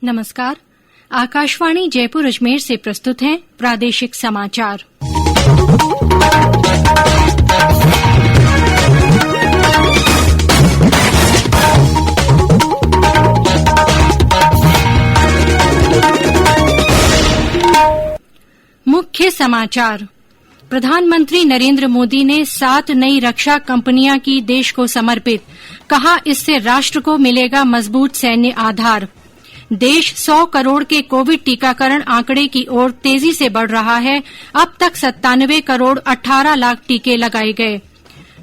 नमस्कार। आकाशवाणी जयपुर अजमेर से प्रस्तुत हैं प्रादेशिक समाचार। मुख्य समाचार। प्रधानमंत्री नरेंद्र मोदी ने 7 नई रक्षा कंपनियां की देश को समर्पित, कहा इससे राष्ट्र को मिलेगा मजबूत सैन्य आधार। देश 100 करोड़ के कोविड टीकाकरण आंकड़े की ओर तेजी से बढ़ रहा है। अब तक 97 करोड़ 18 लाख टीके लगाए गए।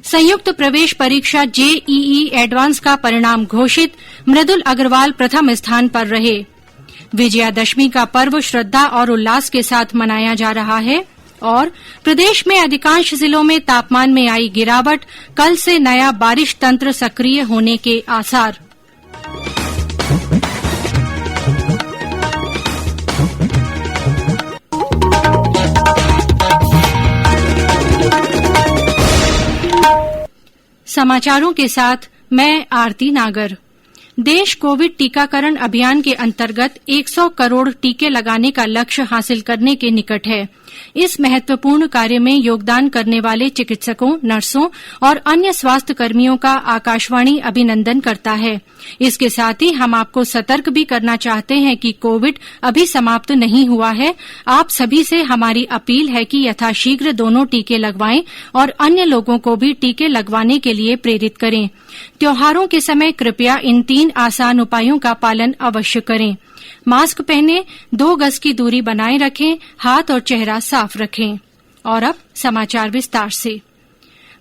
संयुक्त प्रवेश परीक्षा जेईई एडवांस का परिणाम घोषित, मृदुल अग्रवाल प्रथम स्थान पर रहे। विजयादशमी का पर्व श्रद्धा और उल्लास के साथ मनाया जा रहा है और प्रदेश में अधिकांश जिलों में तापमान में आई गिरावट, कल से नया बारिश तंत्र सक्रिय होने के आसार। समाचारों के साथ मैं आरती नागर। देश कोविड टीकाकरण अभियान के अंतर्गत 100 करोड़ टीके लगाने का लक्ष्य हासिल करने के निकट है। इस महत्वपूर्ण कार्य में योगदान करने वाले चिकित्सकों, नर्सों और अन्य स्वास्थ्य कर्मियों का आकाशवाणी अभिनंदन करता है। इसके साथ ही हम आपको सतर्क भी करना चाहते हैं कि कोविड अभी समाप्त नहीं हुआ है। आप सभी से हमारी अपील है कि यथाशीघ्र दोनों टीके लगवाएं और अन्य लोगों को भी टीके लगवाने के लिए प्रेरित करें। त्योहारों के समय कृपया इन 3 आसान उपायों का पालन अवश्य करें। मास्क पहनें, 2 गज की दूरी बनाए रखें, हाथ और चेहरा साफ रखें। और अब समाचार विस्तार से।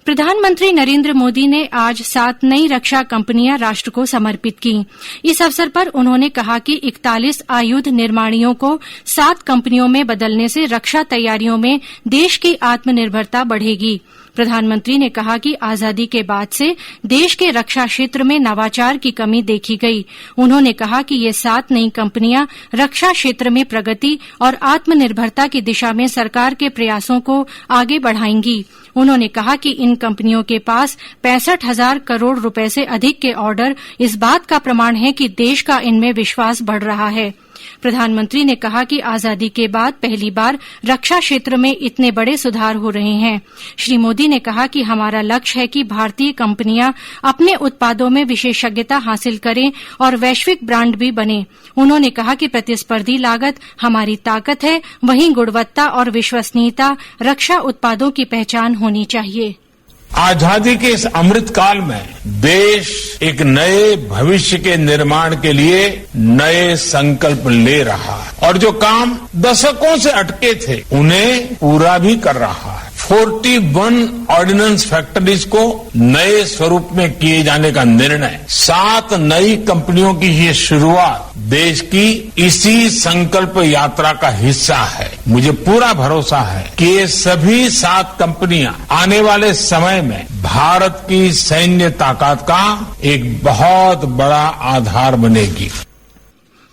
प्रधानमंत्री नरेंद्र मोदी ने आज 7 नई रक्षा कंपनियां राष्ट्र को समर्पित की। इस अवसर पर उन्होंने कहा कि 41 आयुध निर्माणियों को 7 कंपनियों में बदलने से रक्षा तैयारियों में देश की आत्मनिर्भरता बढ़ेगी। प्रधानमंत्री ने कहा कि आजादी के बाद से देश के रक्षा क्षेत्र में नवाचार की कमी देखी गई। उन्होंने कहा कि ये 7 नई कंपनियां रक्षा क्षेत्र में प्रगति और आत्मनिर्भरता की दिशा में सरकार के प्रयासों को आगे बढ़ाएंगी। उन्होंने कहा कि इन कंपनियों के पास 65,000 करोड़ रुपए से अधिक के ऑर्डर इस बात का प्रमाण है कि देश का इनमें विश्वास बढ़ रहा है। प्रधानमंत्री ने कहा कि आजादी के बाद पहली बार रक्षा क्षेत्र में इतने बड़े सुधार हो रहे हैं। श्री मोदी ने कहा कि हमारा लक्ष्य है कि भारतीय कंपनियां अपने उत्पादों में विशेषज्ञता हासिल करें और वैश्विक ब्रांड भी बने। उन्होंने कहा कि प्रतिस्पर्धी लागत हमारी ताकत है, वहीं गुणवत्ता और विश्वसनीयता रक्षा उत्पादों की पहचान होनी चाहिए। आजादी के इस अमृत काल में देश एक नए भविष्य के निर्माण के लिए नए संकल्प ले रहा है और जो काम दशकों से अटके थे उन्हें पूरा भी कर रहा है। 41 ऑर्डिनेंस फैक्ट्रीज को नए स्वरूप में किए जाने का निर्णय, 7 नई कंपनियों की ये शुरुआत देश की इसी संकल्प यात्रा का हिस्सा है। मुझे पूरा भरोसा है कि ये सभी 7 कंपनियां आने वाले समय में भारत की सैन्य ताकत का एक बहुत बड़ा आधार बनेगी।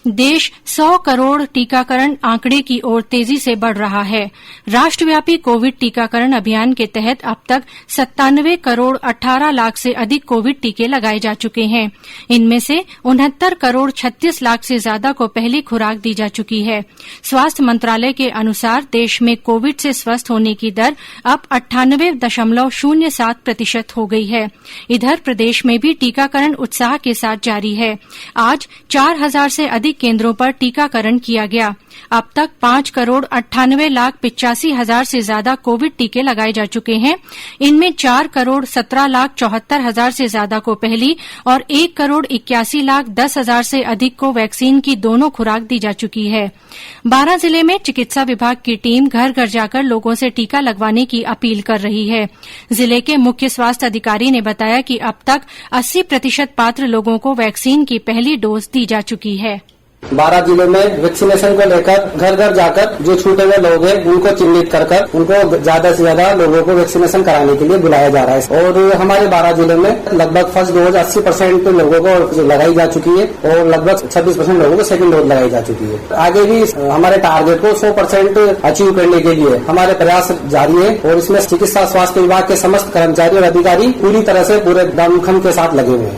देश 100 करोड़ टीकाकरण आंकड़े की ओर तेजी से बढ़ रहा है। राष्ट्रव्यापी कोविड टीकाकरण अभियान के तहत अब तक 97 करोड़ 18 लाख से अधिक कोविड टीके लगाए जा चुके हैं। इनमें से 69 करोड़ 36 लाख से ज्यादा को पहली खुराक दी जा चुकी है। स्वास्थ्य मंत्रालय के अनुसार देश में कोविड से स्वस्थ होने की दर अब 98.07% हो गई है। इधर प्रदेश में भी टीकाकरण उत्साह के साथ जारी है। आज 4,000 से अधिक केंद्रों पर टीकाकरण किया गया। अब तक 5 करोड़ 98 लाख 85 हजार से ज्यादा कोविड टीके लगाए जा चुके हैं। इनमें 4 करोड़ 17 लाख 74 हजार से ज्यादा को पहली और 1 करोड़ 81 लाख 10 हजार से अधिक को वैक्सीन की दोनों खुराक दी जा चुकी है। 12 जिले में चिकित्सा विभाग की टीम घर घर जाकर लोगों से टीका लगवाने की अपील कर रही है। जिले के मुख्य स्वास्थ्य अधिकारी ने बताया कि अब तक 80% पात्र लोगों को वैक्सीन की पहली डोज दी जा चुकी है। 12 जिलों में वैक्सीनेशन को लेकर घर घर जाकर जो छूटे हुए लोग हैं उनको चिन्हित कर उनको ज्यादा से ज्यादा लोगों को वैक्सीनेशन कराने के लिए बुलाया जा रहा है। और हमारे 12 जिलों में लगभग फर्स्ट डोज 80% लोगों को लगाई जा चुकी है और लगभग 26% लोगों को सेकंड डोज लगाई जा चुकी है। आगे भी हमारे टारगेट को 100% अचीव करने के लिए हमारे प्रयास जारी है और इसमें चिकित्सा स्वास्थ्य विभाग के समस्त कर्मचारी और अधिकारी पूरी तरह से पूरे दमखम के साथ लगे हुए हैं।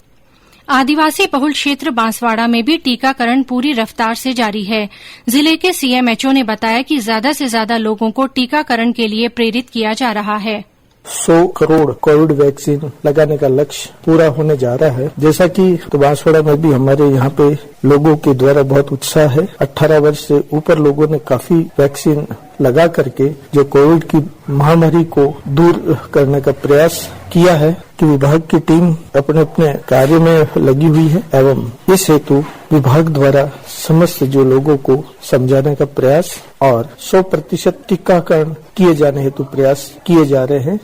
आदिवासी बहुल क्षेत्र बांसवाड़ा में भी टीकाकरण पूरी रफ्तार से जारी है। जिले के सीएमएचओ ने बताया कि ज्यादा से ज्यादा लोगों को टीकाकरण के लिए प्रेरित किया जा रहा है। 100 करोड़ कोविड वैक्सीन लगाने का लक्ष्य पूरा होने जा रहा है। जैसा कि बांसवाड़ा में भी हमारे यहाँ पे लोगों के द्वारा बहुत उत्साह है। 18 वर्ष से ऊपर लोगों ने काफी वैक्सीन लगा करके जो कोविड की महामारी को दूर करने का प्रयास किया है कि विभाग की टीम अपने अपने कार्य में लगी हुई है एवं इस हेतु विभाग द्वारा समस्त जो लोगों को समझाने का प्रयास और 100% टीकाकरण किए जाने हेतु प्रयास किए जा रहे हैं।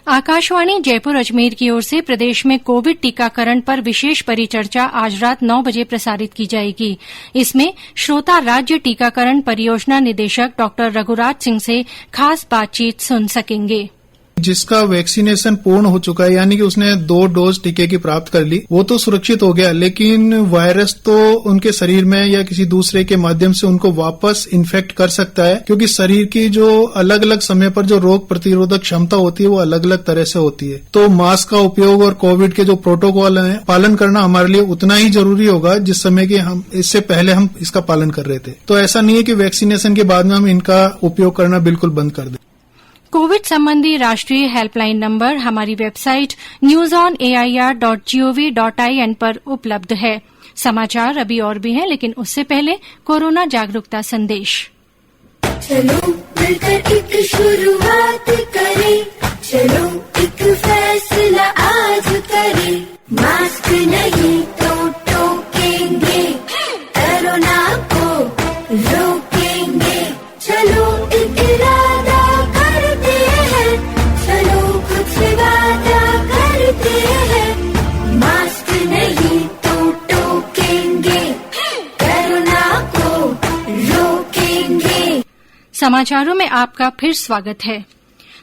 आकाशवाणी जयपुर अजमेर की ओर से प्रदेश में कोविड टीकाकरण पर विशेष परिचर्चा आज रात 9 बजे प्रसारित की जाएगी। इसमें श्रोता राज्य टीकाकरण परियोजना निदेशक डॉ रघुराज सिंह से खास बातचीत सुन सकेंगे। जिसका वैक्सीनेशन पूर्ण हो चुका है, यानी कि उसने 2 डोज टीके की प्राप्त कर ली, वो तो सुरक्षित हो गया, लेकिन वायरस तो उनके शरीर में या किसी दूसरे के माध्यम से उनको वापस इन्फेक्ट कर सकता है, क्योंकि शरीर की जो अलग अलग समय पर जो रोग प्रतिरोधक क्षमता होती है वो अलग अलग तरह से होती है। तो मास्क का उपयोग और कोविड के जो प्रोटोकॉल है पालन करना हमारे लिए उतना ही जरूरी होगा जिस समय कि हम इससे पहले हम इसका पालन कर रहे थे। तो ऐसा नहीं है कि वैक्सीनेशन के बाद में हम इनका उपयोग करना बिल्कुल बंद कर दें। कोविड संबंधी राष्ट्रीय हेल्पलाइन नंबर हमारी वेबसाइट newsonair.gov.in पर उपलब्ध है। समाचार अभी और भी हैं, लेकिन उससे पहले कोरोना जागरूकता संदेश। चलो मिलकर एक शुरुआत करें, चलो एक फैसला आज करें, मास्क नहीं तो टोकेंगे, कोरोना को रोकेंगे, चलो एक इरादा करते हैं, चलो कुछ वादा करते हैं, मास्क नहीं तो टोकेंगे, कोरोना को रोकेंगे। समाचारों में आपका फिर स्वागत है।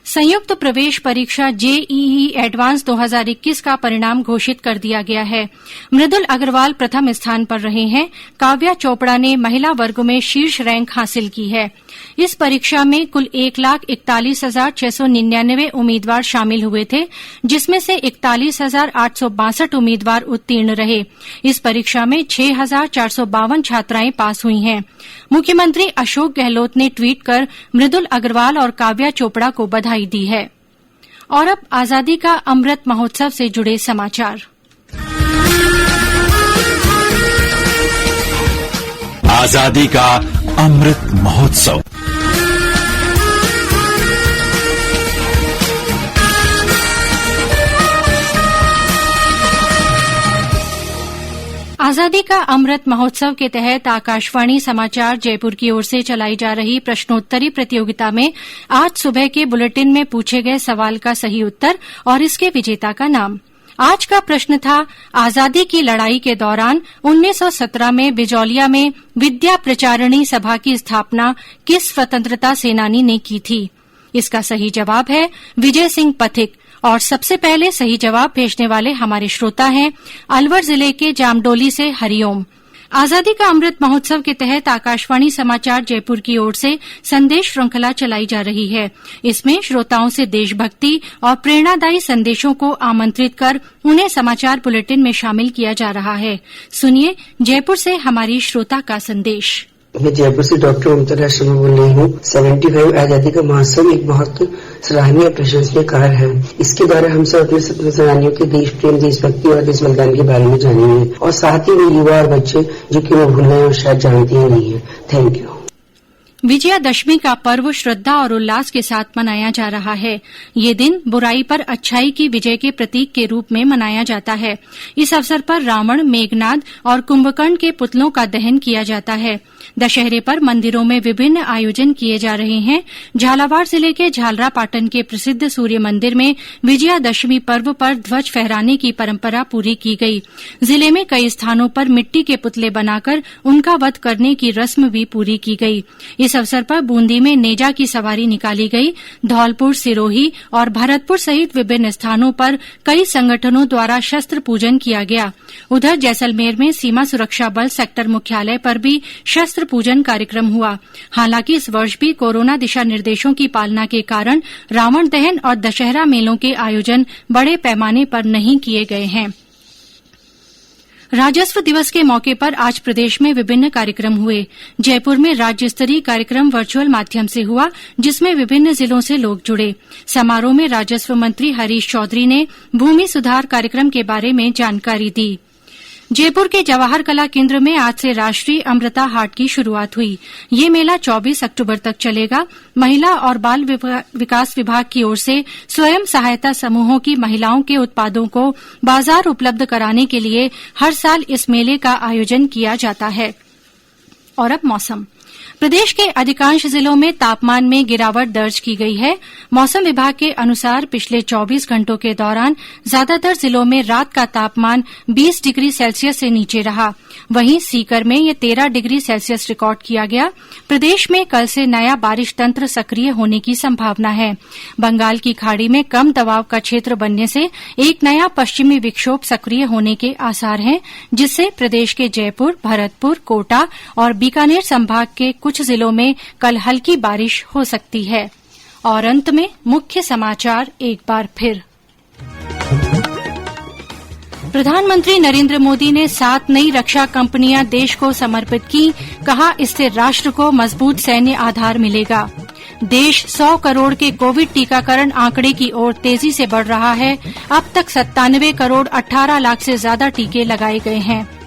संयुक्त प्रवेश परीक्षा जेईई एडवांस 2021 का परिणाम घोषित कर दिया गया है। मृदुल अग्रवाल प्रथम स्थान पर रहे हैं। काव्या चोपड़ा ने महिला वर्ग में शीर्ष रैंक हासिल की है। इस परीक्षा में कुल 1,41,699 उम्मीदवार शामिल हुए थे, जिसमें से 41,862 उम्मीदवार उत्तीर्ण रहे। इस परीक्षा में 6,452 छात्राएं पास हुई हैं। मुख्यमंत्री अशोक गहलोत ने ट्वीट कर मृदुल अग्रवाल और काव्या चोपड़ा को बधाई दी है। और अब आजादी का अमृत महोत्सव से जुड़े समाचार। आजादी का अमृत महोत्सव। आजादी का अमृत महोत्सव के तहत आकाशवाणी समाचार जयपुर की ओर से चलाई जा रही प्रश्नोत्तरी प्रतियोगिता में आज सुबह के बुलेटिन में पूछे गए सवाल का सही उत्तर और इसके विजेता का नाम। आज का प्रश्न था, आजादी की लड़ाई के दौरान 1917 में बिजौलिया में विद्या प्रचारिणी सभा की स्थापना किस स्वतंत्रता सेनानी ने की थी? इसका सही जवाब है विजय सिंह पथिक। और सबसे पहले सही जवाब भेजने वाले हमारे श्रोता हैं अलवर जिले के जामडोली से हरिओम। आजादी का अमृत महोत्सव के तहत आकाशवाणी समाचार जयपुर की ओर से संदेश श्रृंखला चलाई जा रही है। इसमें श्रोताओं से देशभक्ति और प्रेरणादायी संदेशों को आमंत्रित कर उन्हें समाचार बुलेटिन में शामिल किया जा रहा है। सुनिए जयपुर से हमारी श्रोता का संदेश। मैं जयपुर से डॉक्टर ममता शर्मा बोल रही हूँ। 75 आजादी का महोत्सव एक बहुत सराहनीय प्रशंसनीय कार्य है। इसके द्वारा हम सब अपने स्वतंत्रता सेनानियों के देश प्रेम, देशभक्ति और देश बलिदान के बारे में जानेंगे और साथ ही वो युवा और बच्चे जो कि वो भूल रहे हैं और शायद जानते ही नहीं है। Thank you. विजयादशमी का पर्व श्रद्धा और उल्लास के साथ मनाया जा रहा है। ये दिन बुराई पर अच्छाई की विजय के प्रतीक के रूप में मनाया जाता है। इस अवसर पर रावण, मेघनाद और कुंभकर्ण के पुतलों का दहन किया जाता है। दशहरे पर मंदिरों में विभिन्न आयोजन किए जा रहे हैं। झालावाड़ जिले के झालरापाटन के प्रसिद्ध सूर्य मंदिर में विजयादशमी पर्व पर ध्वज फहराने की परंपरा पूरी की गई। जिले में कई स्थानों पर मिट्टी के पुतले बनाकर उनका वध करने की रस्म भी पूरी की गई। इस अवसर पर बूंदी में नेजा की सवारी निकाली गई। धौलपुर, सिरोही और भरतपुर सहित विभिन्न स्थानों पर कई संगठनों द्वारा शस्त्र पूजन किया गया। उधर जैसलमेर में सीमा सुरक्षा बल सेक्टर मुख्यालय पर भी शस्त्र पूजन कार्यक्रम हुआ। हालांकि इस वर्ष भी कोरोना दिशा निर्देशों की पालना के कारण रावण दहन और दशहरा मेलों के आयोजन बड़े पैमाने पर नहीं किए गए हैं। राजस्व दिवस के मौके पर आज प्रदेश में विभिन्न कार्यक्रम हुए। जयपुर में राज्य स्तरीय कार्यक्रम वर्चुअल माध्यम से हुआ, जिसमें विभिन्न जिलों से लोग जुड़े। समारोह में राजस्व मंत्री हरीश चौधरी ने भूमि सुधार कार्यक्रम के बारे में जानकारी दी। जयपुर के जवाहर कला केन्द्र में आज से राष्ट्रीय अमृता हाट की शुरूआत हुई। ये मेला 24 अक्टूबर तक चलेगा। महिला और बाल विकास विभाग की ओर से स्वयं सहायता समूहों की महिलाओं के उत्पादों को बाजार उपलब्ध कराने के लिए हर साल इस मेले का आयोजन किया जाता है। और अब मौसम। प्रदेश के अधिकांश जिलों में तापमान में गिरावट दर्ज की गई है। मौसम विभाग के अनुसार पिछले 24 घंटों के दौरान ज्यादातर जिलों में रात का तापमान 20 डिग्री सेल्सियस से नीचे रहा। वहीं सीकर में ये 13 डिग्री सेल्सियस रिकॉर्ड किया गया। प्रदेश में कल से नया बारिश तंत्र सक्रिय होने की संभावना है। बंगाल की खाड़ी में कम दबाव का क्षेत्र बनने से एक नया पश्चिमी विक्षोभ सक्रिय होने के आसार हैं, जिससे प्रदेश के जयपुर, भरतपुर, कोटा और बीकानेर संभाग के कुछ जिलों में कल हल्की बारिश हो सकती है। और अंत में मुख्य समाचार एक बार फिर। प्रधानमंत्री नरेंद्र मोदी ने 7 नई रक्षा कंपनियां देश को समर्पित की। कहा, इससे राष्ट्र को मजबूत सैन्य आधार मिलेगा। देश 100 करोड़ के कोविड टीकाकरण आंकड़े की ओर तेजी से बढ़ रहा है। अब तक 97 करोड़ 18 लाख से ज्यादा टीके लगाए गए हैं।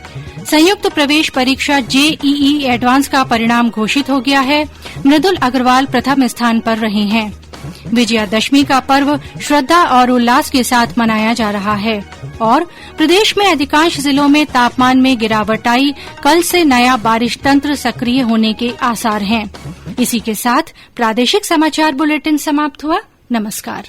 संयुक्त प्रवेश परीक्षा जेईई एडवांस का परिणाम घोषित हो गया है। मृदुल अग्रवाल प्रथम स्थान पर रहे हैं। विजयादशमी का पर्व श्रद्धा और उल्लास के साथ मनाया जा रहा है। और प्रदेश में अधिकांश जिलों में तापमान में गिरावट आई। कल से नया बारिश तंत्र सक्रिय होने के आसार हैं। इसी के साथ प्रादेशिक समाचार बुलेटिन समाप्त हुआ। नमस्कार।